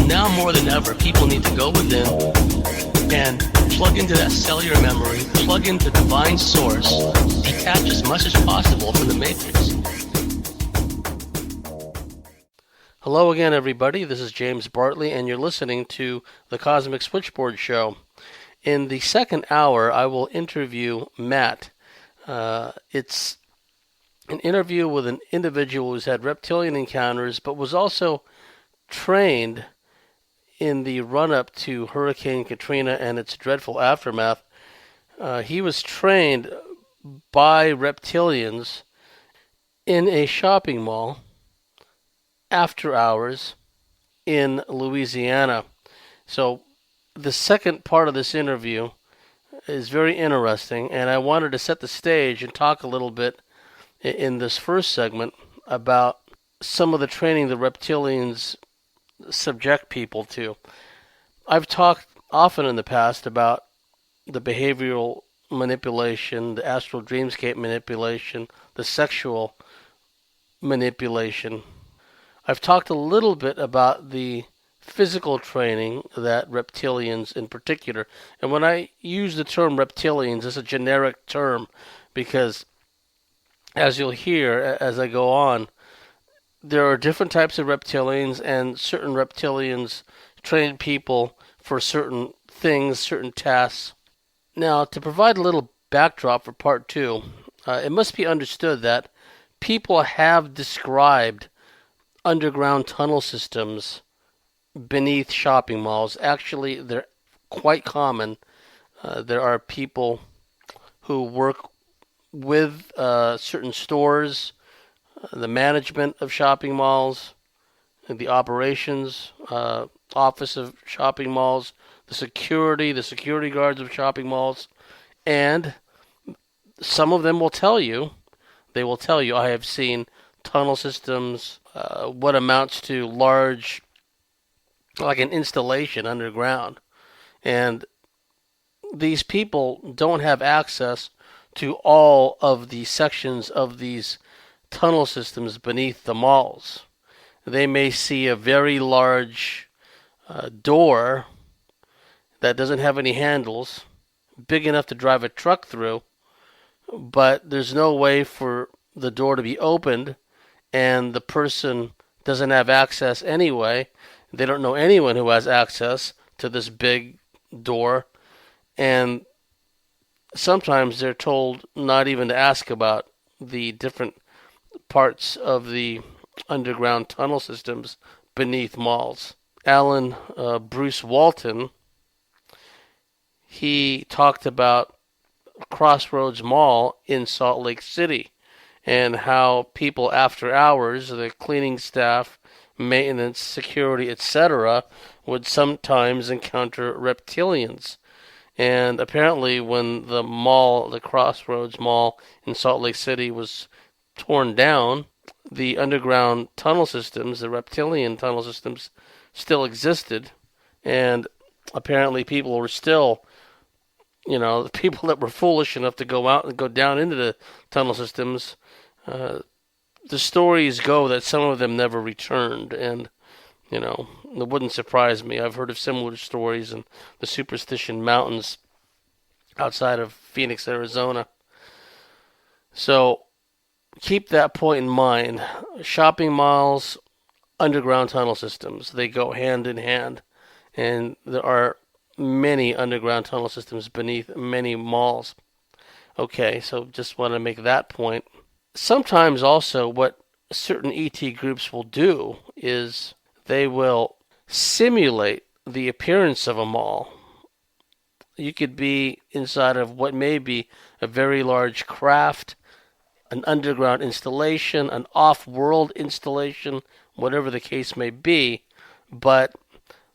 Now more than ever, people need to go within and plug into that cellular memory, plug into divine source, detach as much as possible from the matrix. Hello again, everybody. This is James Bartley, and you're listening to the Cosmic Switchboard Show. In the second hour, I will interview Matt. It's an interview with an individual who's had reptilian encounters, but was also trained in the run-up to Hurricane Katrina and its dreadful aftermath. He was trained by reptilians in a shopping mall after hours in Louisiana. So the second part of this interview is very interesting, and I wanted to set the stage and talk a little bit in this first segment about some of the training the reptilians subject people to. I've talked often in the past about the behavioral manipulation, the astral dreamscape manipulation, the sexual manipulation. I've talked a little bit about the physical training that reptilians in particular, and when I use the term reptilians, it's a generic term because, as you'll hear as I go on, there are different types of reptilians, and certain reptilians train people for certain things, certain tasks. Now, to provide a little backdrop for part two, it must be understood that people have described underground tunnel systems beneath shopping malls. Actually, they're quite common. There are people who work with certain stores, the management of shopping malls, the operations office of shopping malls, the security guards of shopping malls, and some of them will tell you, I have seen tunnel systems, what amounts to large, like an installation underground. And these people don't have access to all of the sections of these tunnel systems beneath the malls. They may see a very large door that doesn't have any handles, big enough to drive a truck through, but there's no way for the door to be opened, and the person doesn't have access anyway. They don't know anyone who has access to this big door, and sometimes they're told not even to ask about the different parts of the underground tunnel systems beneath malls. Alan Bruce Walton, he talked about Crossroads Mall in Salt Lake City and how people after hours, the cleaning staff, maintenance, security, etc., would sometimes encounter reptilians. And apparently when the Crossroads Mall in Salt Lake City was torn down, the underground tunnel systems, the reptilian tunnel systems, still existed. And apparently people were still, the people that were foolish enough to go out and go down into the tunnel systems, the stories go that some of them never returned. And, it wouldn't surprise me. I've heard of similar stories in the Superstition Mountains outside of Phoenix, Arizona. So keep that point in mind. Shopping malls, underground tunnel systems, they go hand in hand. And there are many underground tunnel systems beneath many malls. Okay, so just want to make that point. Sometimes also what certain ET groups will do is they will simulate the appearance of a mall. You could be inside of what may be a very large craft, an underground installation, an off-world installation, whatever the case may be, but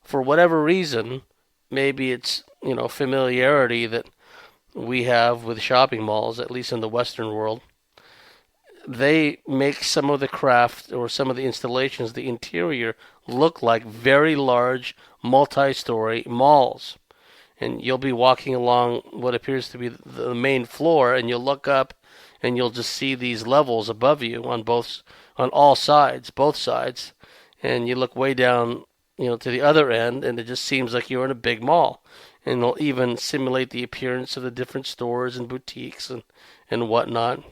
for whatever reason, maybe it's, familiarity that we have with shopping malls, at least in the Western world, they make some of the craft or some of the installations, the interior, look like very large multi-story malls. And you'll be walking along what appears to be the main floor, and you'll look up and you'll just see these levels above you on all sides, both sides. And you look way down to the other end, and it just seems like you're in a big mall. And they'll even simulate the appearance of the different stores and boutiques and whatnot.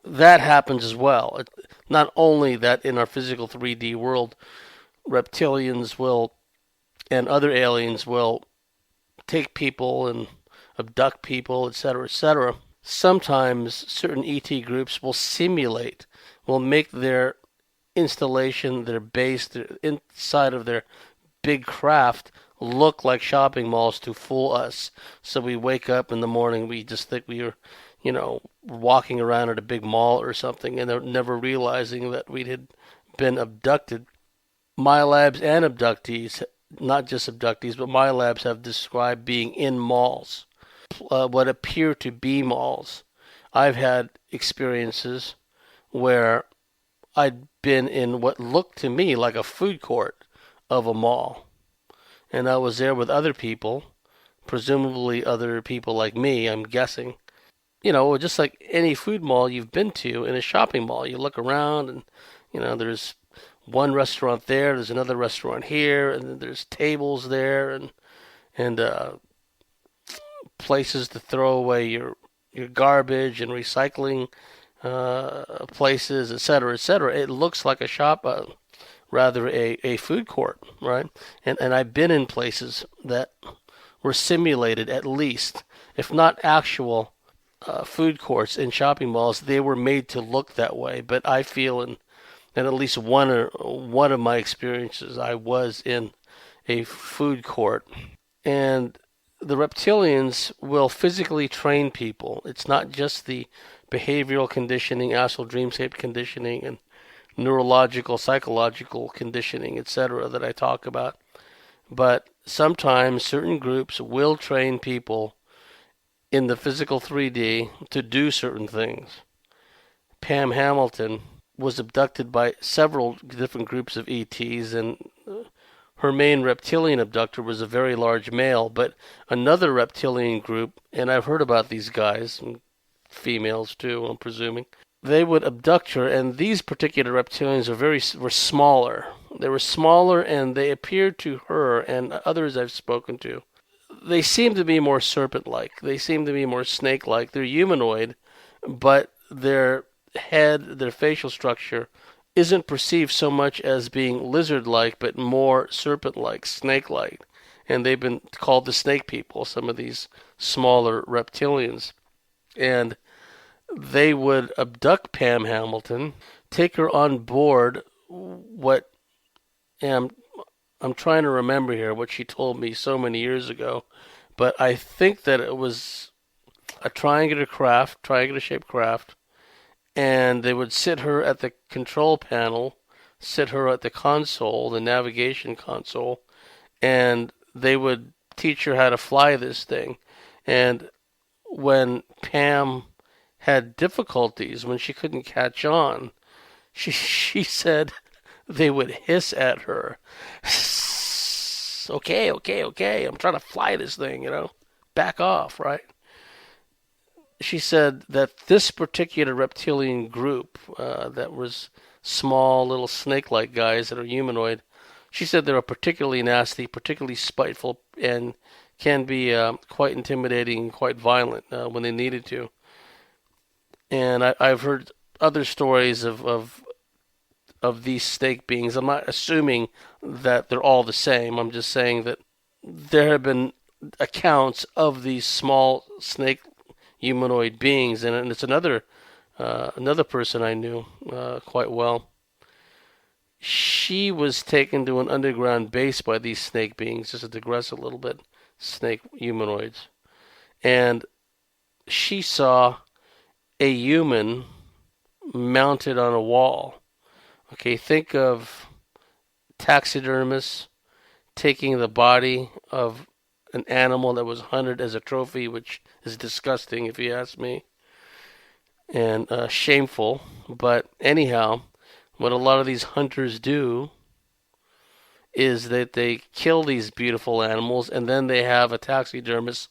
That happens as well. Not only that in our physical 3D world, reptilians will and other aliens will take people and abduct people, etc., etc. Sometimes certain ET groups will make their installation, their base, their inside of their big craft look like shopping malls to fool us. So we wake up in the morning, we just think we are, walking around at a big mall or something, and they're never realizing that we had been abducted. My labs and abductees, not just abductees, but my labs have described being in malls, what appear to be malls. I've had experiences where I'd been in what looked to me like a food court of a mall. And I was there with other people, presumably other people like me, I'm guessing. Just like any food mall you've been to in a shopping mall. You look around and, there's one restaurant there's another restaurant here, and then there's tables there and places to throw away your garbage and recycling places, etc., etc. It looks like a shop, rather a food court, right? And I've been in places that were simulated, at least, if not actual food courts in shopping malls. They were made to look that way. But I feel in at least one of my experiences, I was in a food court, and the reptilians will physically train people. It's not just the behavioral conditioning, astral dreamscape conditioning, and neurological, psychological conditioning, etc., that I talk about. But sometimes certain groups will train people in the physical 3D to do certain things. Pam Hamilton was abducted by several different groups of ETs, and her main reptilian abductor was a very large male, but another reptilian group, and I've heard about these guys, and females too, I'm presuming, they would abduct her, and these particular reptilians were smaller. They were smaller, and they appeared to her and others I've spoken to. They seem to be more serpent-like. They seem to be more snake-like. They're humanoid, but their head, their facial structure, isn't perceived so much as being lizard-like, but more serpent-like, snake-like. And they've been called the snake people, some of these smaller reptilians. And they would abduct Pam Hamilton, take her on board and I'm trying to remember here what she told me so many years ago, but I think that it was a triangular-shaped craft, and they would sit her at the control panel, sit her at the console, the navigation console, and they would teach her how to fly this thing. And when Pam had difficulties, when she couldn't catch on, she said they would hiss at her. Okay, I'm trying to fly this thing, back off, right? She said that this particular reptilian group, that was small little snake-like guys that are humanoid, she said they were particularly nasty, particularly spiteful, and can be quite intimidating and quite violent when they needed to. And I've heard other stories of these snake beings. I'm not assuming that they're all the same. I'm just saying that there have been accounts of these small snake humanoid beings, and it's another person I knew quite well. She was taken to an underground base by these snake beings, just to digress a little bit, snake humanoids, and she saw a human mounted on a wall. Okay, think of taxidermists taking the body of an animal that was hunted as a trophy, which is disgusting if you ask me, and shameful. But anyhow, what a lot of these hunters do is that they kill these beautiful animals, and then they have a taxidermist,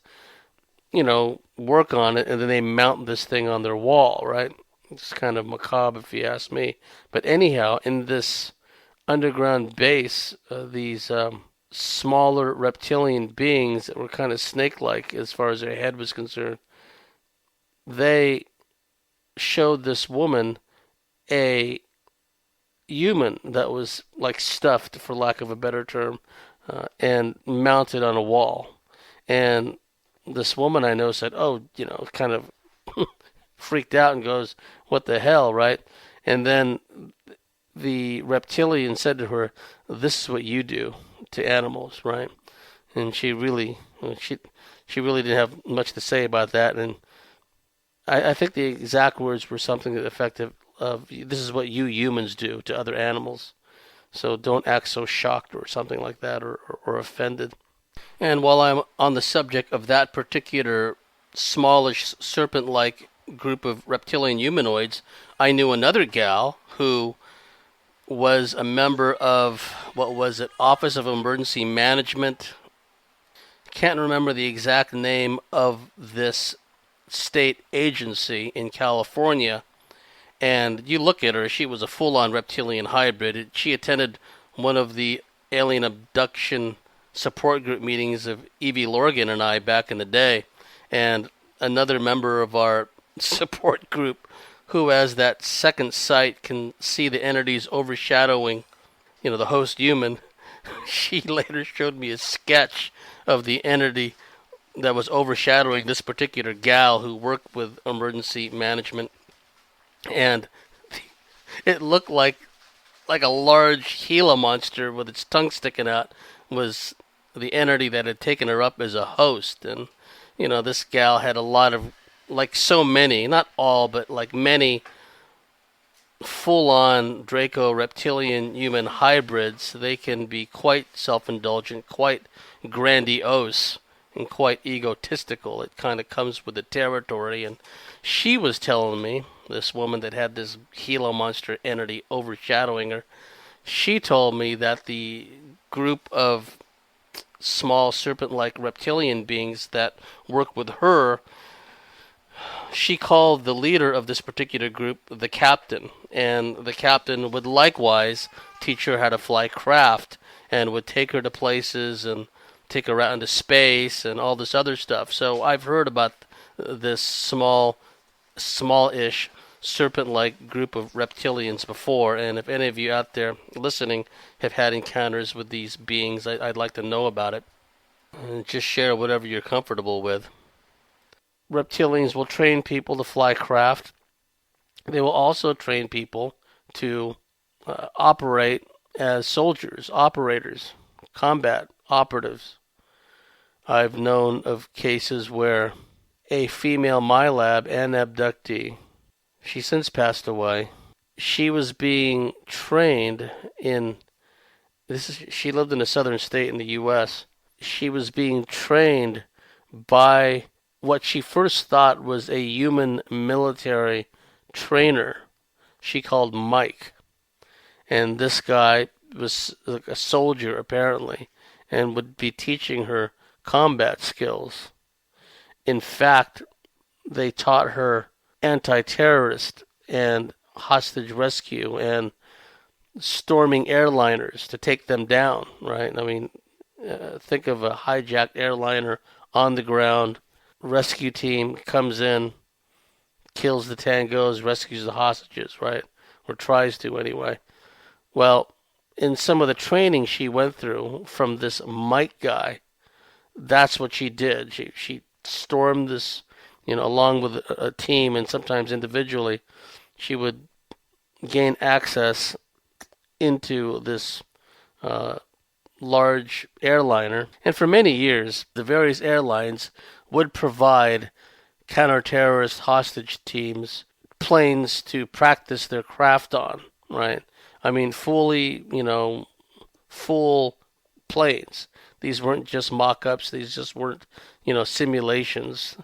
work on it, and then they mount this thing on their wall, right? It's kind of macabre if you ask me. But anyhow, in this underground base, these smaller reptilian beings that were kind of snake-like as far as their head was concerned, they showed this woman a human that was like stuffed, for lack of a better term, and mounted on a wall. And this woman I know said, "Oh, kind of freaked out and goes, 'What the hell?'" Right? And then the reptilian said to her, "This is what you do to animals," right? And she really didn't have much to say about that. And I think the exact words were something to the effect of "This is what you humans do to other animals. So don't act so shocked," or something like that, or offended. And while I'm on the subject of that particular smallish serpent-like group of reptilian humanoids, I knew another gal who was a member of, what was it, Office of Emergency Management. Can't remember the exact name of this state agency in California. And you look at her, she was a full-on reptilian hybrid. She attended one of the alien abduction support group meetings of Evie Lorgan and I back in the day. And another member of our support group who has that second sight, can see the entities overshadowing, the host human. She later showed me a sketch of the entity that was overshadowing this particular gal who worked with emergency management. And it looked like a large Gila monster with its tongue sticking out was the entity that had taken her up as a host. And, this gal had a lot of, like so many, not all, but like many full-on Draco reptilian human hybrids. They can be quite self-indulgent, quite grandiose, and quite egotistical. It kind of comes with the territory. And she was telling me, this woman that had this Gila monster entity overshadowing her, she told me that the group of small serpent-like reptilian beings that work with her, she called the leader of this particular group the captain. And the captain would likewise teach her how to fly craft and would take her to places and take her out into space and all this other stuff. So I've heard about this smallish serpent-like group of reptilians before, and if any of you out there listening have had encounters with these beings, I'd like to know about it. And just share whatever you're comfortable with. Reptilians will train people to fly craft. They will also train people to operate as soldiers, operators, combat operatives. I've known of cases where a female MILAB and abductee, she since passed away, she was being trained in, she lived in a southern state in the U.S. She was being trained by what she first thought was a human military trainer she called Mike. And this guy was like a soldier, apparently, and would be teaching her combat skills. In fact, they taught her anti-terrorist and hostage rescue and storming airliners to take them down, right? I mean, think of a hijacked airliner on the ground. Rescue team comes in, kills the tangos, rescues the hostages, right? Or tries to anyway. Well, in some of the training she went through from this Mike guy, that's what she did. She stormed this, along with a team and sometimes individually. She would gain access into this large airliner. And for many years, the various airlines would provide counter-terrorist hostage teams planes to practice their craft on, right? I mean, fully, full planes. These weren't just mock-ups. These just weren't, simulations.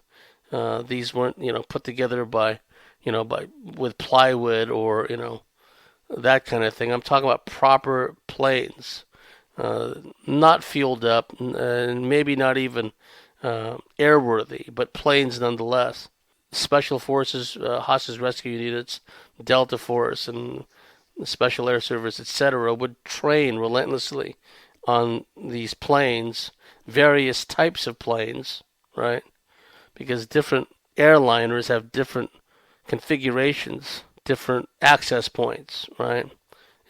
These weren't, put together by with plywood or, that kind of thing. I'm talking about proper planes, not fueled up, and maybe not even airworthy, but planes nonetheless. Special Forces, hostage rescue units, Delta Force, and the Special Air Service, etc., would train relentlessly on these planes, various types of planes, right? Because different airliners have different configurations, different access points, right?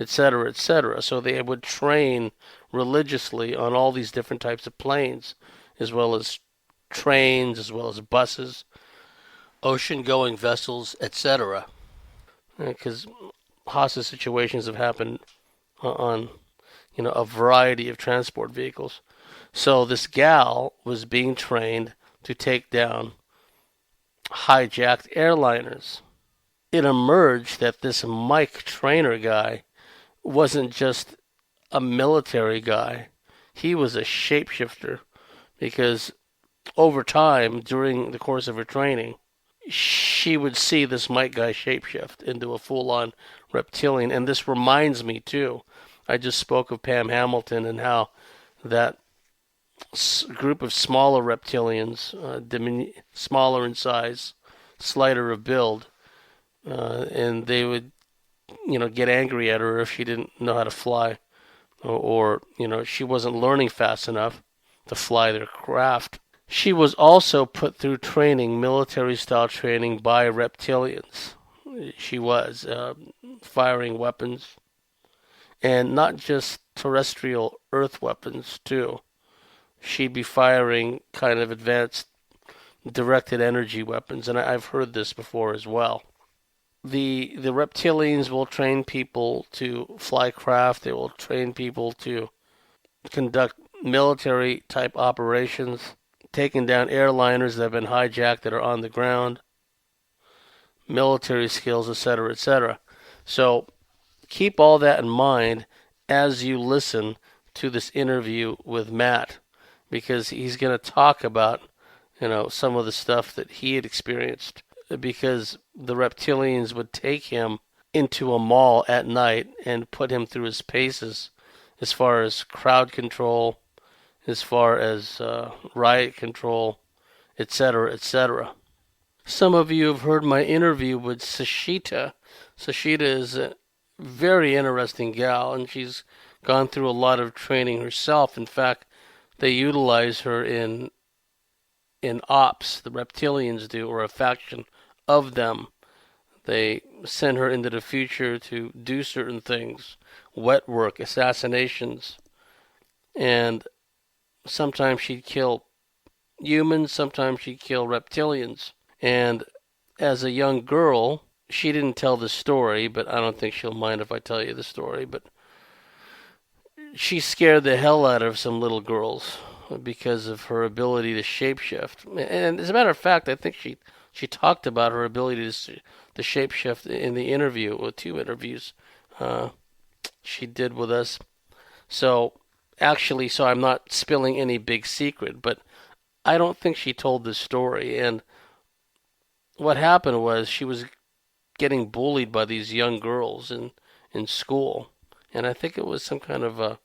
Et cetera, et cetera. So they would train religiously on all these different types of planes, as well as trains, as well as buses, ocean-going vessels, etc. Because hostage situations have happened on, a variety of transport vehicles. So this gal was being trained to take down hijacked airliners. It emerged that this Mike Trainer guy wasn't just a military guy. He was a shapeshifter because over time, during the course of her training, she would see this Mike guy shapeshift into a full-on reptilian. And this reminds me, too, I just spoke of Pam Hamilton and how that group of smaller reptilians, smaller in size, slighter of build, and they would, get angry at her if she didn't know how to fly, or she wasn't learning fast enough to fly their craft. She was also put through training, military-style training by reptilians. She was firing weapons, and not just terrestrial Earth weapons, too. She'd be firing kind of advanced directed energy weapons, and I've heard this before as well. The reptilians will train people to fly craft. They will train people to conduct military type operations, taking down airliners that have been hijacked that are on the ground, military skills, etc., etc. So keep all that in mind as you listen to this interview with Matt, because he's going to talk about, some of the stuff that he had experienced, because the reptilians would take him into a mall at night and put him through his paces as far as crowd control, as far as riot control, etc., etc. Some of you have heard my interview with Sashita. Sashita is a very interesting gal, and she's gone through a lot of training herself. In fact, they utilize her in ops. The Reptilians do, or a faction of them. They send her into the future to do certain things, wet work, assassinations, and sometimes she'd kill humans, sometimes she'd kill reptilians. And as a young girl, she didn't tell the story, but I don't think she'll mind if I tell you the story, but she scared the hell out of some little girls because of her ability to shapeshift. And as a matter of fact, I think she talked about her ability to shapeshift in the interview, or 2 interviews she did with us. So I'm not spilling any big secret, but I don't think she told the story. And what happened was she was getting bullied by these young girls in school. And I think it was some kind of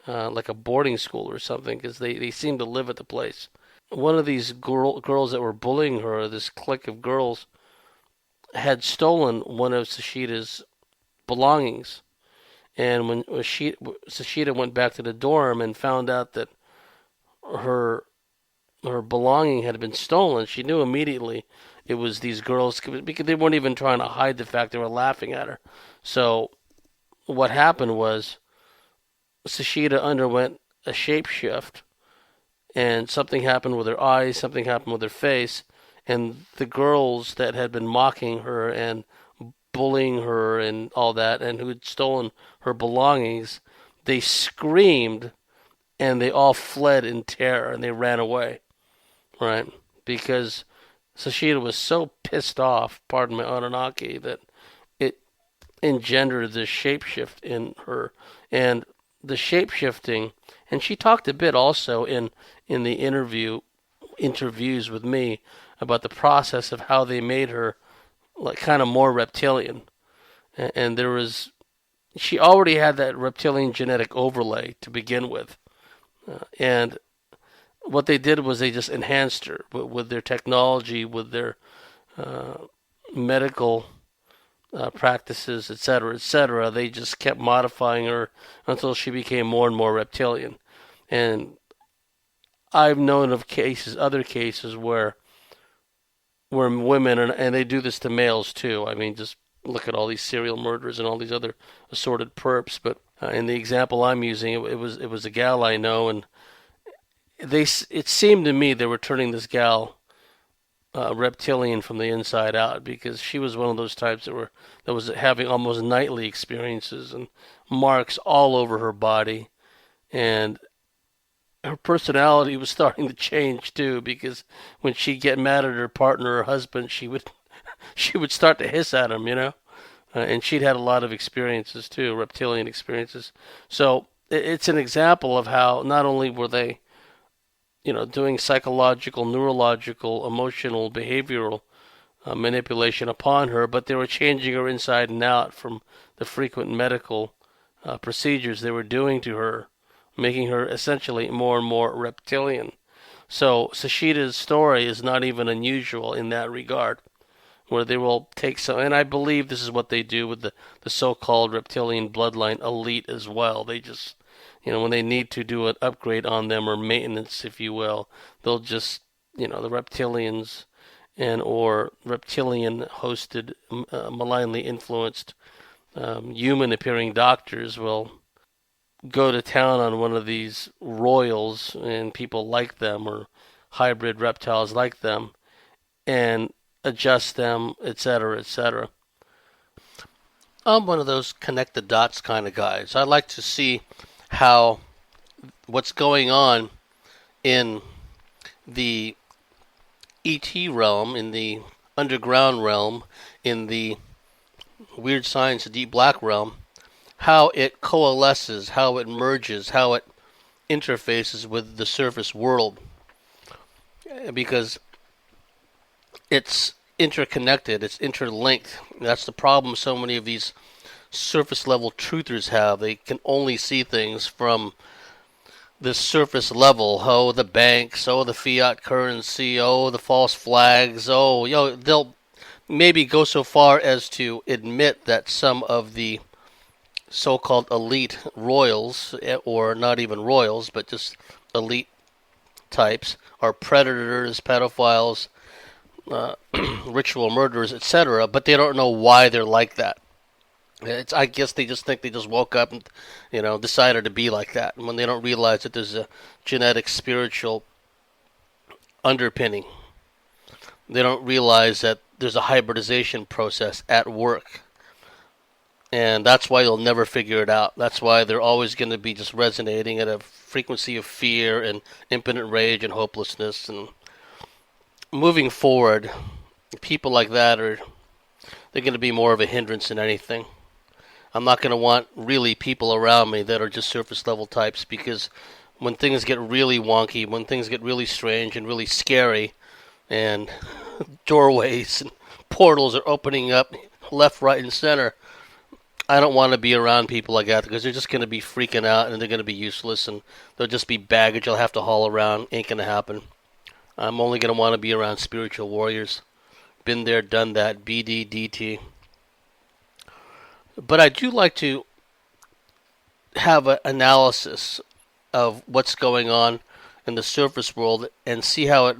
like a boarding school or something, because they seemed to live at the place. One of these girls that were bullying her, this clique of girls, had stolen one of Sashita's belongings. And when Sashita went back to the dorm and found out that her belonging had been stolen, she knew immediately it was these girls, because they weren't even trying to hide the fact they were laughing at her. So what happened was Sashita underwent a shapeshift, and something happened with her eyes, something happened with her face, and the girls that had been mocking her and bullying her and all that, and who had stolen her belongings, they screamed, and they all fled in terror, and they ran away, right? Because Sashita was so pissed off, pardon my Anunnaki, that it engendered this shapeshift in her. And the shapeshifting, and she talked a bit also in the interviews with me about the process of how they made her like kind of more reptilian. And she already had that reptilian genetic overlay to begin with. And what they did was they just enhanced her with their technology, with their medical practices, etc., etc. They just kept modifying her until she became more and more reptilian. And I've known of other cases where women, and they do this to males too. I mean, just look at all these serial murderers and all these other assorted perps. But in the example I'm using, it was a gal I know, and it seemed to me they were turning this gal reptilian from the inside out, because she was one of those types that was having almost nightly experiences and marks all over her body, and her personality was starting to change too, because when she'd get mad at her partner or husband, she would start to hiss at him, and she'd had a lot of experiences too, reptilian experiences. So it's an example of how not only were they, doing psychological, neurological, emotional, behavioral manipulation upon her, but they were changing her inside and out from the frequent medical procedures they were doing to her, making her essentially more and more reptilian. So Sashita's story is not even unusual in that regard, where they will take some, and I believe this is what they do with the so-called reptilian bloodline elite as well. They just, when they need to do an upgrade on them, or maintenance, if you will, they'll just, the reptilians or reptilian-hosted, malignly influenced human-appearing doctors will go to town on one of these royals and people like them, or hybrid reptiles like them, and adjust them, etc., etc. I'm one of those connect the dots kind of guys. I like to see how what's going on in the ET realm, in the underground realm, in the weird science, deep black realm, how it coalesces, how it merges, how it interfaces with the surface world. Because it's interconnected, it's interlinked. That's the problem so many of these surface level truthers have. They can only see things from this surface level. Oh, the banks, oh, the fiat currency, oh, the false flags, oh, they'll maybe go so far as to admit that some of the so-called elite royals, or not even royals, but just elite types, are predators, pedophiles, ritual murderers, etc., but they don't know why they're like that. I guess they just think they just woke up and, decided to be like that, when they don't realize that there's a genetic, spiritual underpinning. They don't realize that there's a hybridization process at work. And that's why you'll never figure it out. That's why they're always going to be just resonating at a frequency of fear and impotent rage and hopelessness. And moving forward, people like that they're going to be more of a hindrance than anything. I'm not going to want really people around me that are just surface level types, because when things get really wonky, when things get really strange and really scary, and doorways and portals are opening up left, right, and center, I don't want to be around people like that, because they're just going to be freaking out, and they're going to be useless, and they'll just be baggage I'll have to haul around. Ain't going to happen. I'm only going to want to be around spiritual warriors. Been there, done that, BDDT. But I do like to have an analysis of what's going on in the surface world and see how it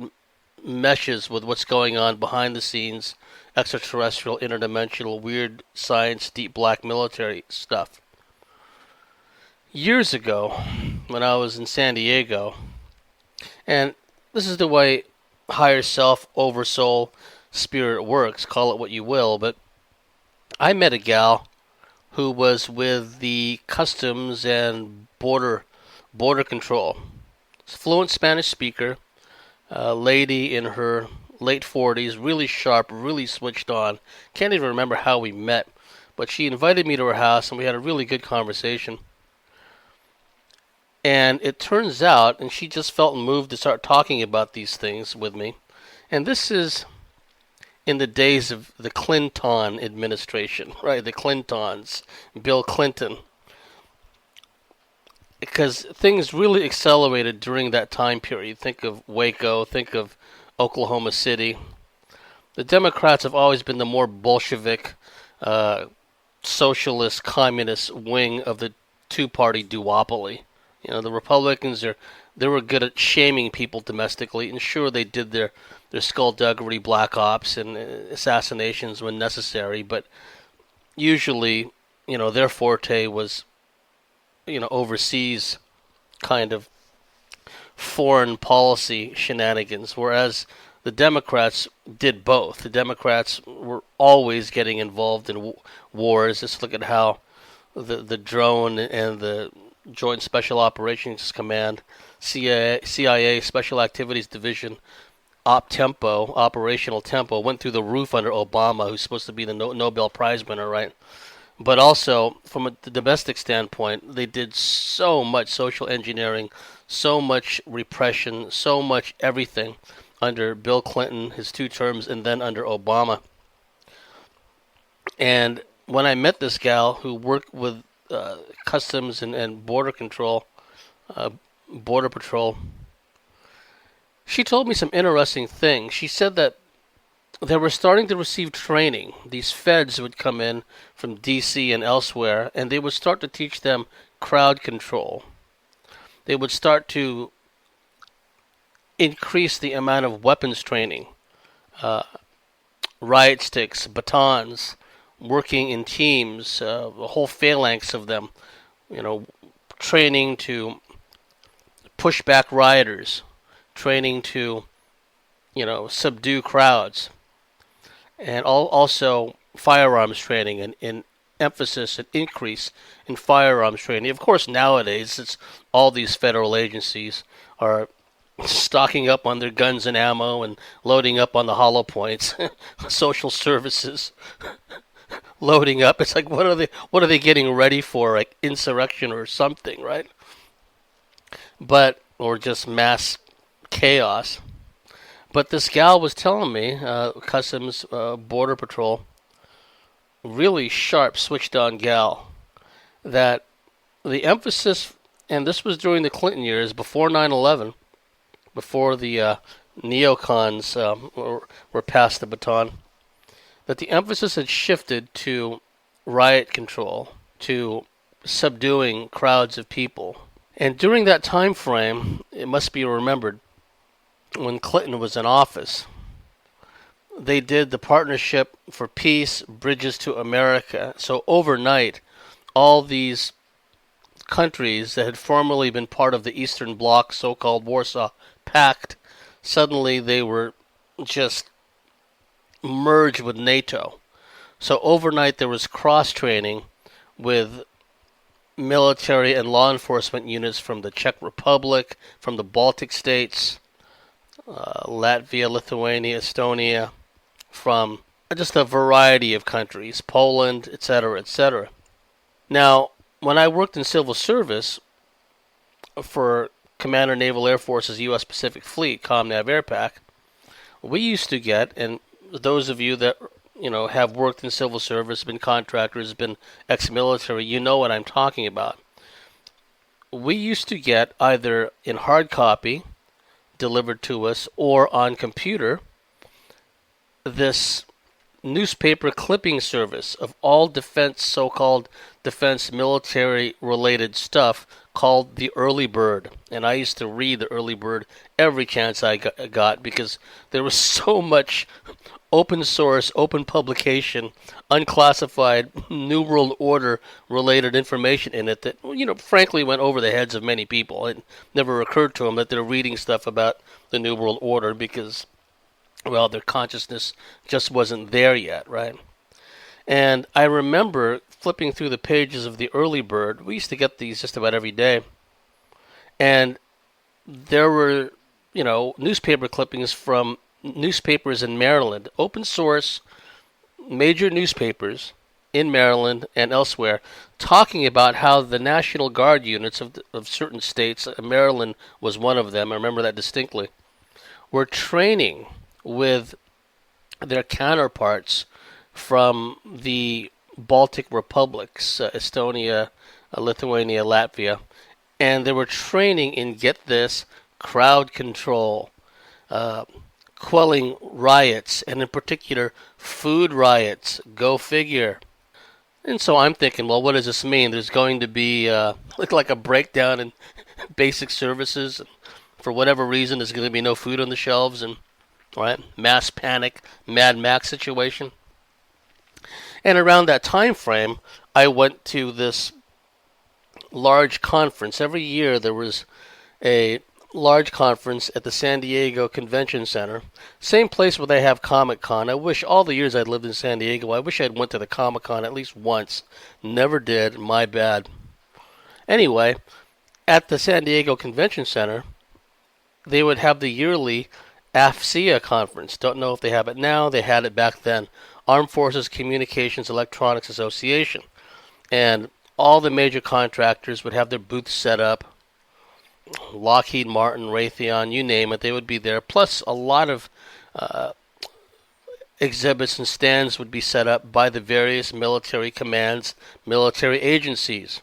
meshes with what's going on behind the scenes, extraterrestrial, interdimensional, weird science, deep black military stuff. Years ago, when I was in San Diego, and this is the way higher self, oversoul, spirit works, call it what you will, but I met a gal who was with the customs and border control. Fluent Spanish speaker, a lady in her late 40s, really sharp, really switched on. Can't even remember how we met, but she invited me to her house and we had a really good conversation. And it turns out, and she just felt moved to start talking about these things with me. And this is in the days of the Clinton administration, right? The Clintons, Bill Clinton. Because things really accelerated during that time period. Think of Waco, think of Oklahoma City. The Democrats have always been the more Bolshevik, uh, socialist communist wing of the two-party duopoly. The Republicans they were good at shaming people domestically, and sure they did their skullduggery, black ops, and assassinations when necessary, but usually, their forte was, overseas kind of foreign policy shenanigans, whereas the Democrats did both. The Democrats were always getting involved in wars. Just look at how the drone and the Joint Special Operations Command, CIA Special Activities Division, operational tempo, went through the roof under Obama, who's supposed to be the Nobel Prize winner, right? But also, from a domestic standpoint, they did so much social engineering, so much repression, so much everything under Bill Clinton, his 2 terms, and then under Obama. And when I met this gal who worked with Customs and Border Control, Border Patrol, she told me some interesting things. She said that they were starting to receive training. These feds would come in from D.C. and elsewhere, and they would start to teach them crowd control. They would start to increase the amount of weapons training, riot sticks, batons, working in teams, a whole phalanx of them, training to push back rioters, training to, subdue crowds, and also firearms training and emphasis and increase in firearms training. Of course, nowadays, it's all these federal agencies are stocking up on their guns and ammo and loading up on the hollow points. Social services loading up. It's like, what are they getting ready for? Like insurrection or something, right? Or just mass chaos. But this gal was telling me, Customs, Border Patrol, really sharp, switched-on gal, that the emphasis, and this was during the Clinton years, before 9/11, before the neocons were passed the baton, that the emphasis had shifted to riot control, to subduing crowds of people. And during that time frame, it must be remembered, when Clinton was in office, they did the Partnership for Peace, Bridges to America. So overnight, all these countries that had formerly been part of the Eastern Bloc, so-called Warsaw Pact, suddenly they were just merged with NATO. So overnight there was cross-training with military and law enforcement units from the Czech Republic, from the Baltic states, Latvia, Lithuania, Estonia, from just a variety of countries, Poland, etc., etc. Now, when I worked in civil service for Commander Naval Air Force's U.S. Pacific Fleet, ComNav AirPac, we used to get, and those of you that have worked in civil service, been contractors, been ex-military, you know what I'm talking about. We used to get either in hard copy delivered to us or on computer this newspaper clipping service of all defense, so-called defense military related stuff called the Early Bird. And I used to read the Early Bird every chance I got because there was so much open source, open publication, unclassified New World Order related information in it that, frankly went over the heads of many people. It never occurred to them that they're reading stuff about the New World Order because, well, their consciousness just wasn't there yet, right? And I remember flipping through the pages of the Early Bird. We used to get these just about every day. And there were, newspaper clippings from newspapers in Maryland, open source, major newspapers in Maryland and elsewhere, talking about how the National Guard units of certain states, Maryland was one of them, I remember that distinctly, were training with their counterparts from the Baltic republics, Estonia, Lithuania, Latvia, and they were training in, get this, crowd control, quelling riots, and in particular, food riots. Go figure. And so I'm thinking, well, what does this mean? There's going to be like a breakdown in basic services. For whatever reason, there's going to be no food on the shelves, and right, mass panic, Mad Max situation. And around that time frame, I went to this large conference. Every year there was a large conference at the San Diego Convention Center. Same place where they have Comic-Con. I wish all the years I'd lived in San Diego, I wish I'd went to the Comic-Con at least once. Never did. My bad. Anyway, at the San Diego Convention Center, they would have the yearly AFCEA conference. Don't know if they have it now. They had it back then. Armed Forces Communications Electronics Association. And all the major contractors would have their booths set up. Lockheed Martin, Raytheon, you name it, they would be there. Plus, a lot of exhibits and stands would be set up by the various military commands, military agencies,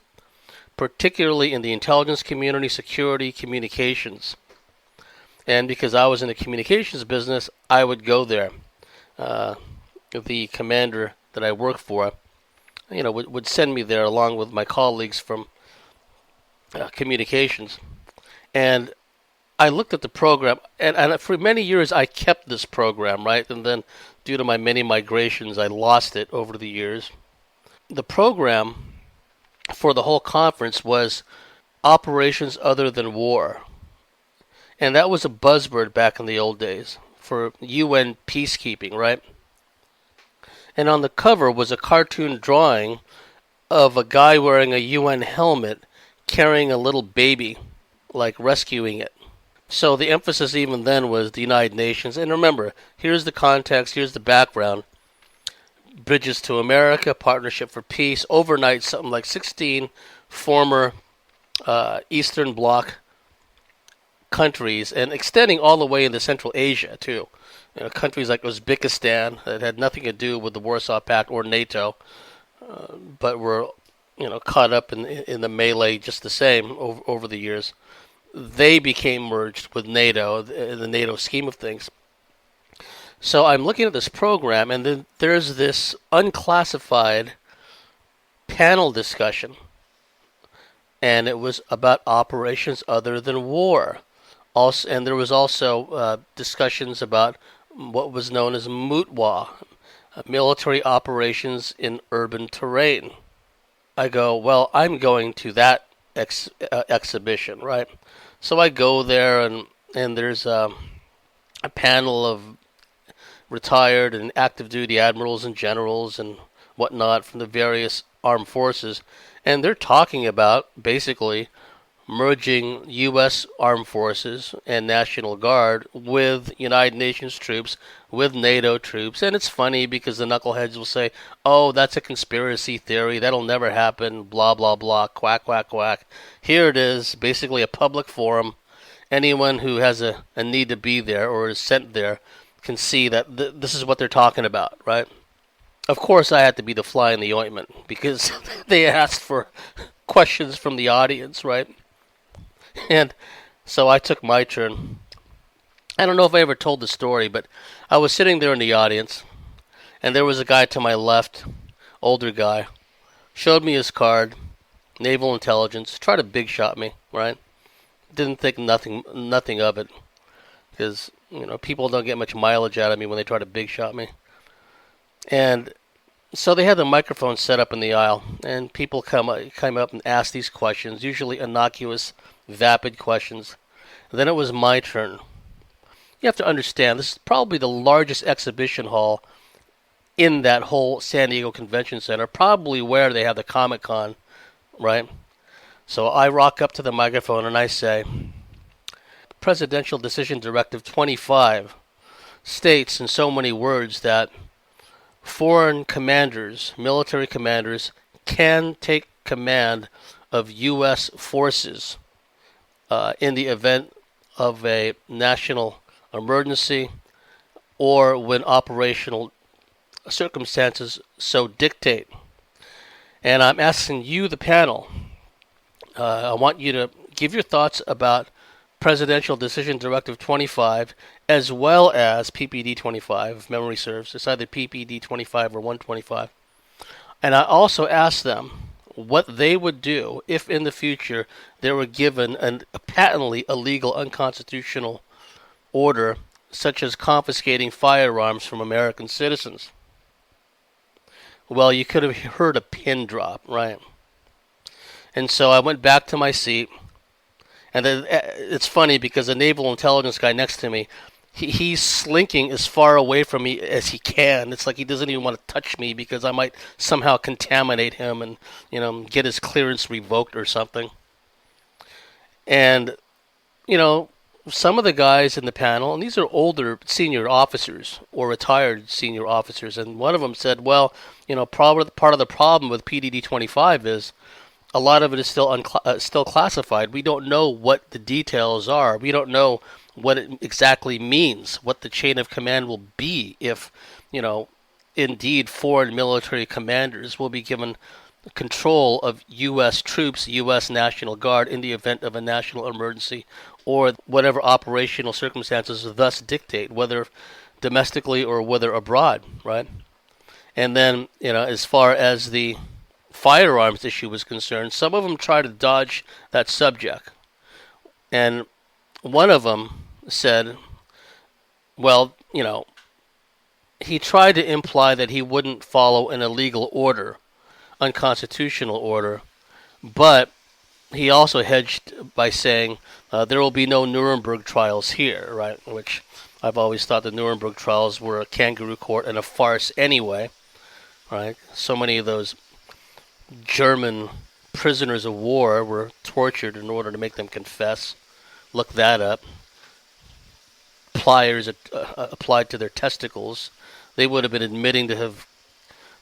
particularly in the intelligence community, security, communications. And because I was in the communications business, I would go there. The commander that I worked for, would send me there along with my colleagues from communications. And I looked at the program, and for many years I kept this program, right? And then due to my many migrations, I lost it over the years. The program for the whole conference was Operations Other Than War. And that was a buzzword back in the old days for UN peacekeeping, right? And on the cover was a cartoon drawing of a guy wearing a UN helmet carrying a little baby, like rescuing it. So the emphasis even then was the United Nations. And remember, here's the context, here's the background. Bridges to America, Partnership for Peace, overnight something like 16 former Eastern Bloc countries, and extending all the way into Central Asia too. Countries like Uzbekistan that had nothing to do with the Warsaw Pact or NATO, but were caught up in the melee just the same over the years. They became merged with NATO in the NATO scheme of things. So I'm looking at this program, and then there's this unclassified panel discussion, and it was about operations other than war. Also, and there was also discussions about what was known as MUTWA, military operations in urban terrain. I go, well, I'm going to that exhibition, right? So I go there, and there's a panel of retired and active duty admirals and generals and whatnot from the various armed forces, and they're talking about basically merging U.S. Armed Forces and National Guard with United Nations troops, with NATO troops. And it's funny because the knuckleheads will say, oh, that's a conspiracy theory, that'll never happen, blah, blah, blah, quack, quack, quack. Here it is, basically a public forum. Anyone who has a need to be there or is sent there can see that this is what they're talking about, right? Of course, I had to be the fly in the ointment because they asked for questions from the audience, right? And so I took my turn. I don't know if I ever told the story, but I was sitting there in the audience, and there was a guy to my left, older guy, showed me his card, naval intelligence, tried to big shot me, right? Didn't think nothing of it, because people don't get much mileage out of me when they try to big shot me. And so they had the microphone set up in the aisle, and people come up and ask these questions, usually innocuous, vapid questions. And then it was my turn. You have to understand, this is probably the largest exhibition hall in that whole San Diego Convention Center, probably where they have the Comic-Con, right? So I rock up to the microphone and I say, Presidential Decision Directive 25 states in so many words that foreign commanders, military commanders, can take command of U.S. forces in the event of a national emergency or when operational circumstances so dictate. And I'm asking you, the panel, I want you to give your thoughts about Presidential Decision Directive 25, as well as PPD 25, if memory serves. It's either PPD 25 or 125. And I also asked them what they would do if in the future they were given a patently illegal, unconstitutional order, such as confiscating firearms from American citizens. Well, you could have heard a pin drop, right? And so I went back to my seat, and then it's funny because the naval intelligence guy next to me, he's slinking as far away from me as he can. It's like he doesn't even want to touch me because I might somehow contaminate him and, get his clearance revoked or something. And, some of the guys in the panel, and these are older senior officers or retired senior officers, and one of them said, well, part of the problem with PDD 25 is a lot of it is still classified. We don't know what the details are. We don't know what it exactly means, what the chain of command will be if, indeed foreign military commanders will be given control of U.S. troops, U.S. National Guard, in the event of a national emergency or whatever operational circumstances thus dictate, whether domestically or whether abroad, right? And then, as far as the firearms issue was concerned, some of them tried to dodge that subject. And one of them said, well, he tried to imply that he wouldn't follow an illegal order, unconstitutional order, but he also hedged by saying there will be no Nuremberg trials here, right? Which I've always thought the Nuremberg trials were a kangaroo court and a farce anyway, right? So many of those German prisoners of war were tortured in order to make them confess. Look that up. Pliers applied to their testicles. They would have been admitting to have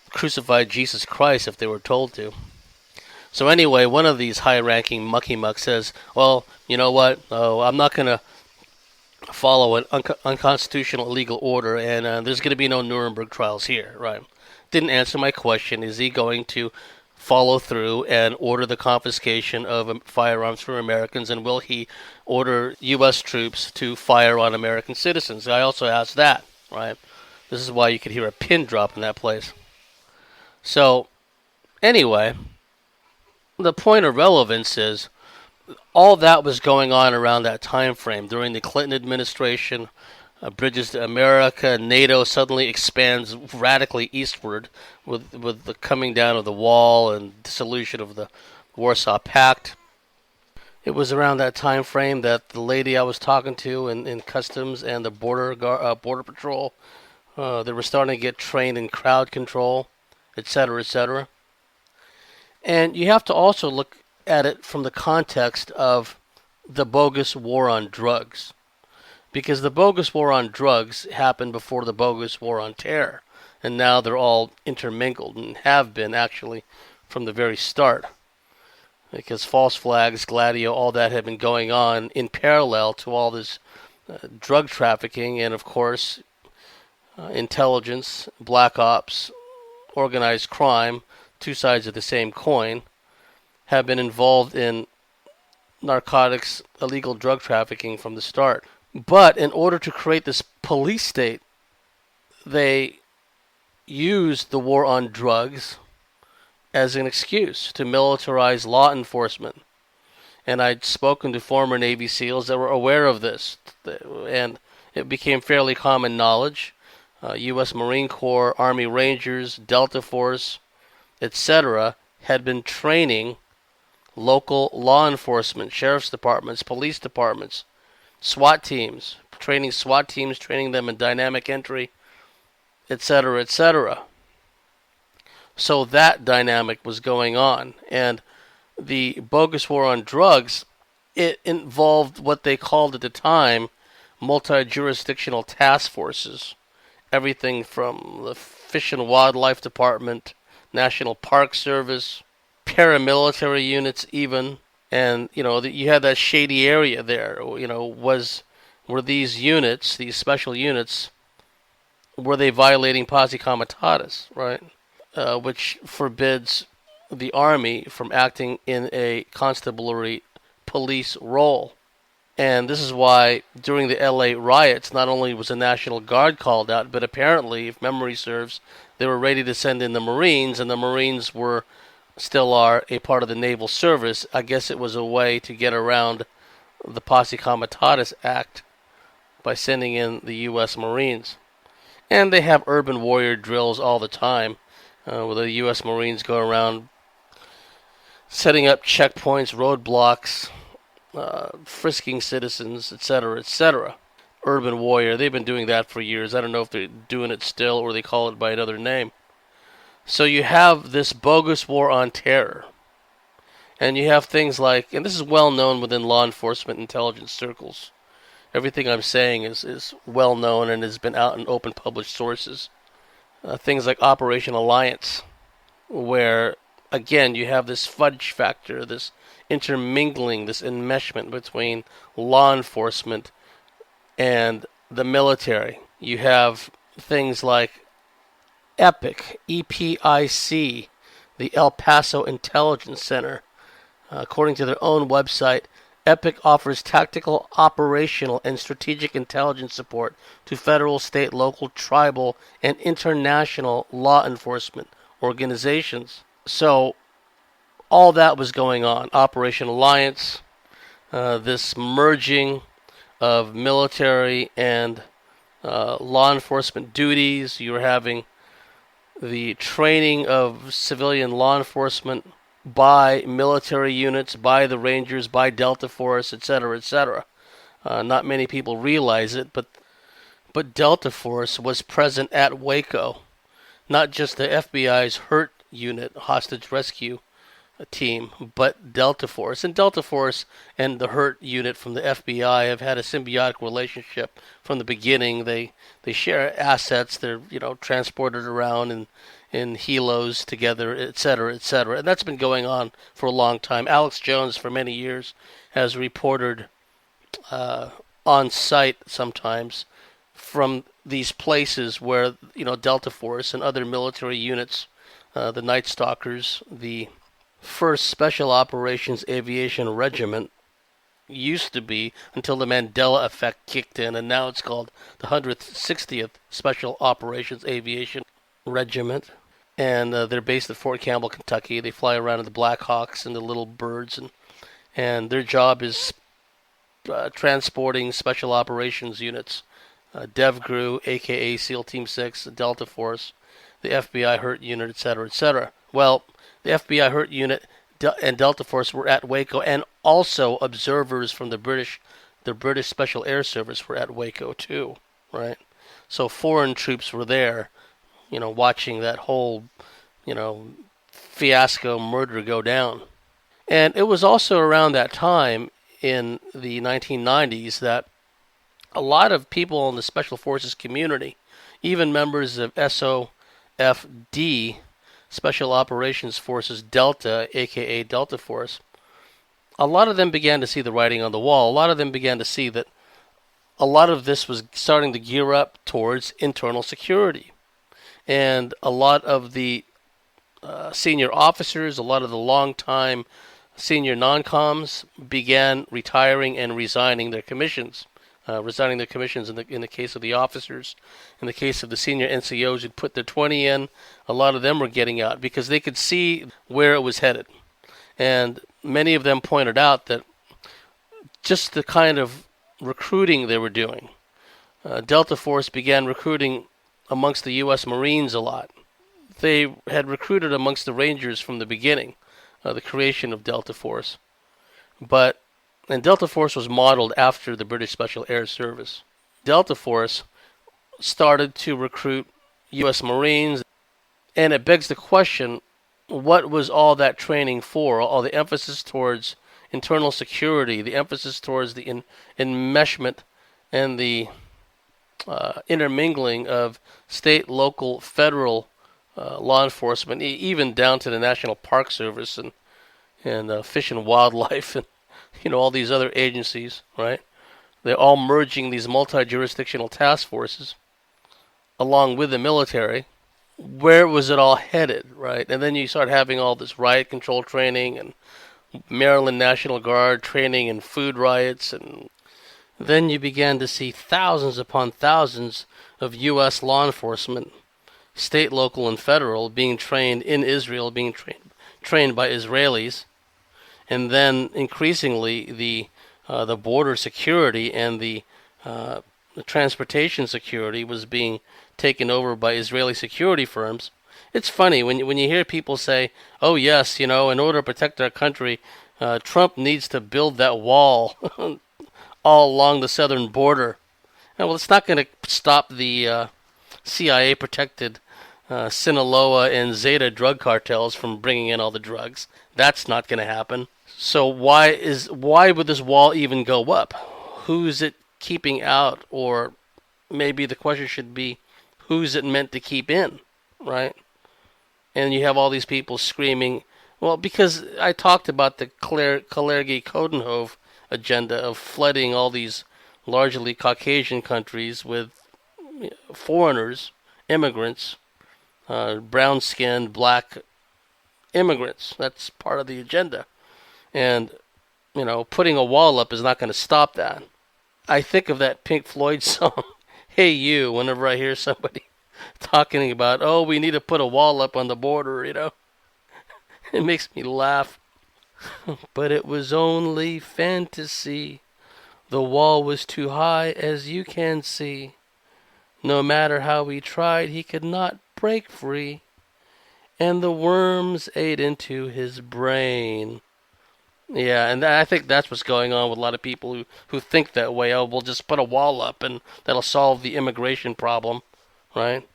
crucified Jesus Christ if they were told to. So anyway, one of these high-ranking mucky-mucks says, well, you know what? Oh, I'm not going to follow an unconstitutional illegal order, and there's going to be no Nuremberg trials here, right? Didn't answer my question. Is he going to follow through and order the confiscation of firearms from Americans, and will he order U.S. troops to fire on American citizens? I also asked that, right? This is why you could hear a pin drop in that place. So, anyway, the point of relevance is all that was going on around that time frame during the Clinton administration. Bridges to America, NATO suddenly expands radically eastward with the coming down of the wall and dissolution of the Warsaw Pact. It was around that time frame that the lady I was talking to in customs and the border patrol, they were starting to get trained in crowd control, etc., etc. And you have to also look at it from the context of the bogus war on drugs. Because the bogus war on drugs happened before the bogus war on terror. And now they're all intermingled and have been actually from the very start. Because false flags, Gladio, all that had been going on in parallel to all this drug trafficking and, of course, intelligence, black ops, organized crime, two sides of the same coin, have been involved in narcotics, illegal drug trafficking from the start. But in order to create this police state, they used the war on drugs as an excuse to militarize law enforcement. And I'd spoken to former Navy SEALs that were aware of this, and it became fairly common knowledge. U.S. Marine Corps, Army Rangers, Delta Force, etc. had been training local law enforcement, sheriff's departments, police departments, SWAT teams, training them in dynamic entry, etc., etc. So that dynamic was going on. And the bogus war on drugs, it involved what they called at the time multi-jurisdictional task forces. Everything from the Fish and Wildlife Department, National Park Service, paramilitary units even. And, you had that shady area there, were these units, these special units, were they violating posse comitatus, right? Which forbids the Army from acting in a constabulary police role. And this is why during the LA riots, not only was the National Guard called out, but apparently, if memory serves, they were ready to send in the Marines, and the Marines still are a part of the Naval Service. I guess it was a way to get around the Posse Comitatus Act by sending in the U.S. Marines. And they have urban warrior drills all the time, where the U.S. Marines go around setting up checkpoints, roadblocks, frisking citizens, etc., etc. Urban warrior, they've been doing that for years. I don't know if they're doing it still or they call it by another name. So you have this bogus war on terror. And you have things like, and this is well known within law enforcement intelligence circles. Everything I'm saying is well known and has been out in open published sources. Things like Operation Alliance, where, again, you have this fudge factor, this intermingling, this enmeshment between law enforcement and the military. You have things like EPIC, EPIC, the El Paso Intelligence Center. According to their own website, EPIC offers tactical, operational, and strategic intelligence support to federal, state, local, tribal, and international law enforcement organizations. So, all that was going on. Operation Alliance, this merging of military and law enforcement duties. You were having the training of civilian law enforcement by military units, by the Rangers, by Delta Force, etc., etc. Not many people realize it, but Delta Force was present at Waco. Not just the FBI's HURT unit, hostage rescue team, but Delta Force. And Delta Force and the HURT unit from the FBI have had a symbiotic relationship from the beginning. They share assets. They're transported around in helos together, etc., etc. And that's been going on for a long time. Alex Jones, for many years, has reported on site sometimes from these places where Delta Force and other military units, the Night Stalkers, the 1st Special Operations Aviation Regiment, used to be until the Mandela effect kicked in, and now it's called the 160th Special Operations Aviation Regiment. And they're based at Fort Campbell, Kentucky. They fly around in the Black Hawks and the Little Birds, and their job is transporting special operations units, DevGru, aka SEAL Team 6, Delta Force, the FBI HURT unit, etc., etc. Well, the FBI HURT unit and Delta Force were at Waco, and also observers from the British Special Air Service were at Waco too, right? So foreign troops were there, watching that whole, fiasco murder go down. And it was also around that time in the 1990s that a lot of people in the Special Forces community, even members of SOFD, Special Operations Forces Delta, aka Delta Force, a lot of them began to see the writing on the wall. A lot of them began to see that a lot of this was starting to gear up towards internal security. And a lot of the senior officers, a lot of the long-time senior non-coms began retiring and resigning their commissions. In the case of the officers. In the case of the senior NCOs who'd put their 20 in, a lot of them were getting out because they could see where it was headed. And many of them pointed out that just the kind of recruiting they were doing. Delta Force began recruiting amongst the U.S. Marines a lot. They had recruited amongst the Rangers from the beginning, the creation of Delta Force. And Delta Force was modeled after the British Special Air Service. Delta Force started to recruit U.S. Marines, and it begs the question, what was all that training for? All the emphasis towards internal security, the emphasis towards the enmeshment and the intermingling of state, local, federal law enforcement, even down to the National Park Service and Fish and Wildlife and all these other agencies, right? They're all merging these multi-jurisdictional task forces along with the military. Where was it all headed, right? And then you start having all this riot control training and Maryland National Guard training in food riots and then you began to see thousands upon thousands of U.S. law enforcement, state, local, and federal, being trained in Israel, being trained by Israelis, and then increasingly the border security and the transportation security was being taken over by Israeli security firms. It's funny when you hear people say, "Oh yes, in order to protect our country, Trump needs to build that wall all along the southern border." Well, it's not going to stop the CIA protected Sinaloa and Zeta drug cartels from bringing in all the drugs. That's not going to happen. So why would this wall even go up? Who's it keeping out? Or maybe the question should be, who's it meant to keep in, right? And you have all these people screaming, well, because I talked about the Kalergi-Coudenhove agenda of flooding all these largely Caucasian countries with foreigners, immigrants, brown-skinned, black immigrants. That's part of the agenda. And, putting a wall up is not going to stop that. I think of that Pink Floyd song, Hey You, whenever I hear somebody talking about, oh, we need to put a wall up on the border, It makes me laugh. But it was only fantasy. The wall was too high, as you can see. No matter how he tried, he could not break free. And the worms ate into his brain. Yeah, and I think that's what's going on with a lot of people who think that way. Oh, we'll just put a wall up and that'll solve the immigration problem, right?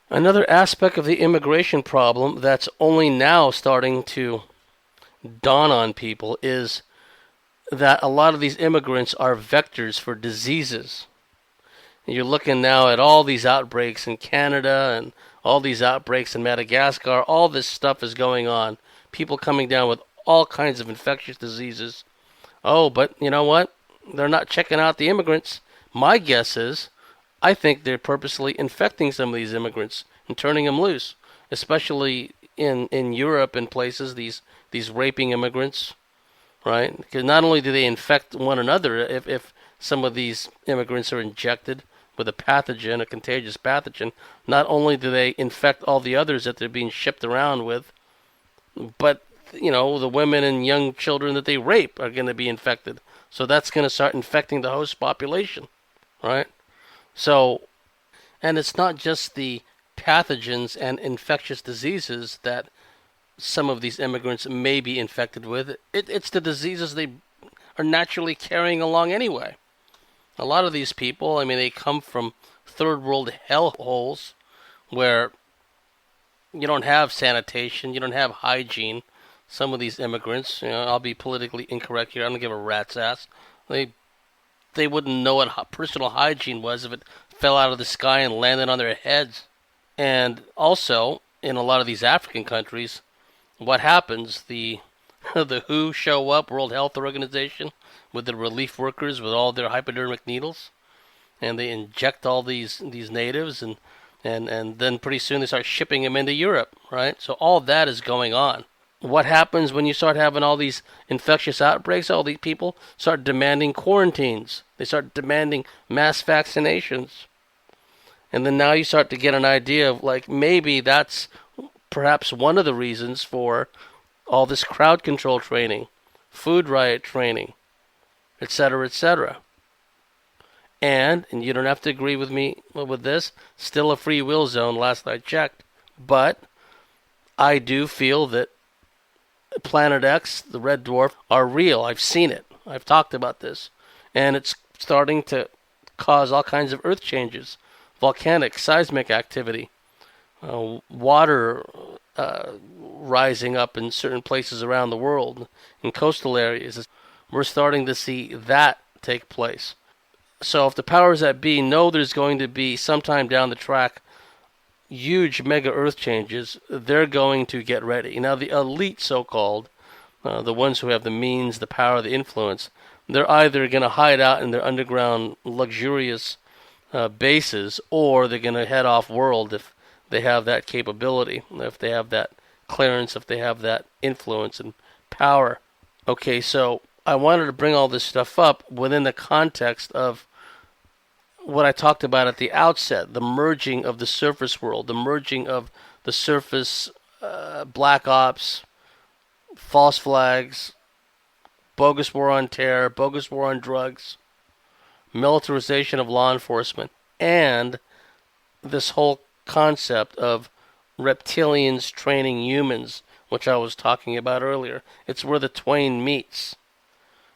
Another aspect of the immigration problem that's only now starting to dawn on people is that a lot of these immigrants are vectors for diseases. You're looking now at all these outbreaks in Canada and all these outbreaks in Madagascar. All this stuff is going on. People coming down with all kinds of infectious diseases. Oh, but you know what? They're not checking out the immigrants. My guess is, I think they're purposely infecting some of these immigrants and turning them loose, especially in Europe and places, these raping immigrants, right? Because not only do they infect one another, if some of these immigrants are injected with a pathogen, a contagious pathogen, not only do they infect all the others that they're being shipped around with, but the women and young children that they rape are going to be infected. So that's going to start infecting the host population, right? So, and it's not just the pathogens and infectious diseases that some of these immigrants may be infected with. It's the diseases they are naturally carrying along anyway. A lot of these people, they come from third world hellholes where you don't have sanitation, you don't have hygiene. Some of these immigrants, I'll be politically incorrect here, I don't give a rat's ass. They wouldn't know what personal hygiene was if it fell out of the sky and landed on their heads. And also, in a lot of these African countries, what happens? The WHO show up, World Health Organization, with the relief workers with all their hypodermic needles, and they inject all these natives, and then pretty soon they start shipping them into Europe, right? So all that is going on. What happens when you start having all these infectious outbreaks? All these people start demanding quarantines. They start demanding mass vaccinations. And then now you start to get an idea of maybe that's perhaps one of the reasons for all this crowd control training, food riot training, etc., etc. And you don't have to agree with me with this, still a free will zone last I checked. But I do feel that Planet X, the red dwarf, are real. I've seen it. I've talked about this. And it's starting to cause all kinds of earth changes, volcanic, seismic activity, water rising up in certain places around the world, in coastal areas. We're starting to see that take place. So if the powers that be know there's going to be sometime down the track huge mega earth changes, they're going to get ready. Now the elite, so-called, the ones who have the means, the power, the influence, they're either going to hide out in their underground luxurious bases, or they're going to head off world if they have that capability, if they have that clearance, if they have that influence and power. Okay, so I wanted to bring all this stuff up within the context of what I talked about at the outset, the merging of the surface world, the merging of the surface black ops, false flags, bogus war on terror, bogus war on drugs, militarization of law enforcement, and this whole concept of reptilians training humans, which I was talking about earlier. It's where the twain meets.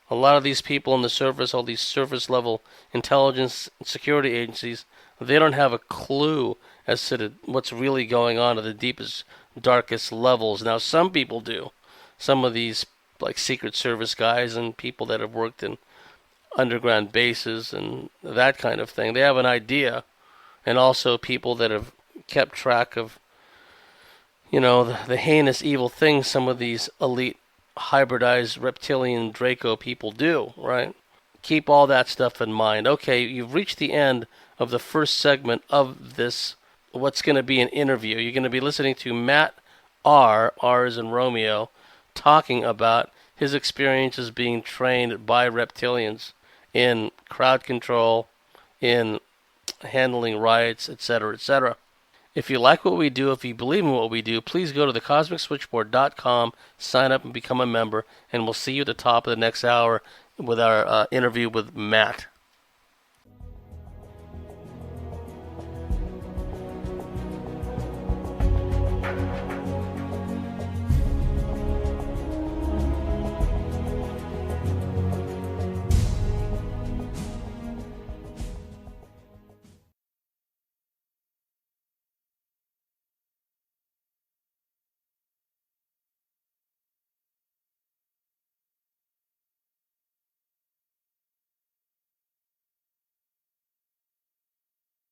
A lot of these people on the surface, all these surface level intelligence and security agencies, they don't have a clue as to what's really going on at the deepest, darkest levels. Now, some people do. Some of these, like Secret Service guys and people that have worked in underground bases and that kind of thing, they have an idea. And also people that have kept track of, the heinous evil things some of these elite hybridized reptilian Draco people do, right? Keep all that stuff in mind. Okay, you've reached the end of the first segment of this, what's going to be an interview. You're going to be listening to Matt R is in Romeo, talking about his experiences being trained by reptilians in crowd control, in handling riots, etc., etc. If you like what we do, if you believe in what we do, please go to thecosmicswitchboard.com, sign up and become a member, and we'll see you at the top of the next hour with our interview with Matt.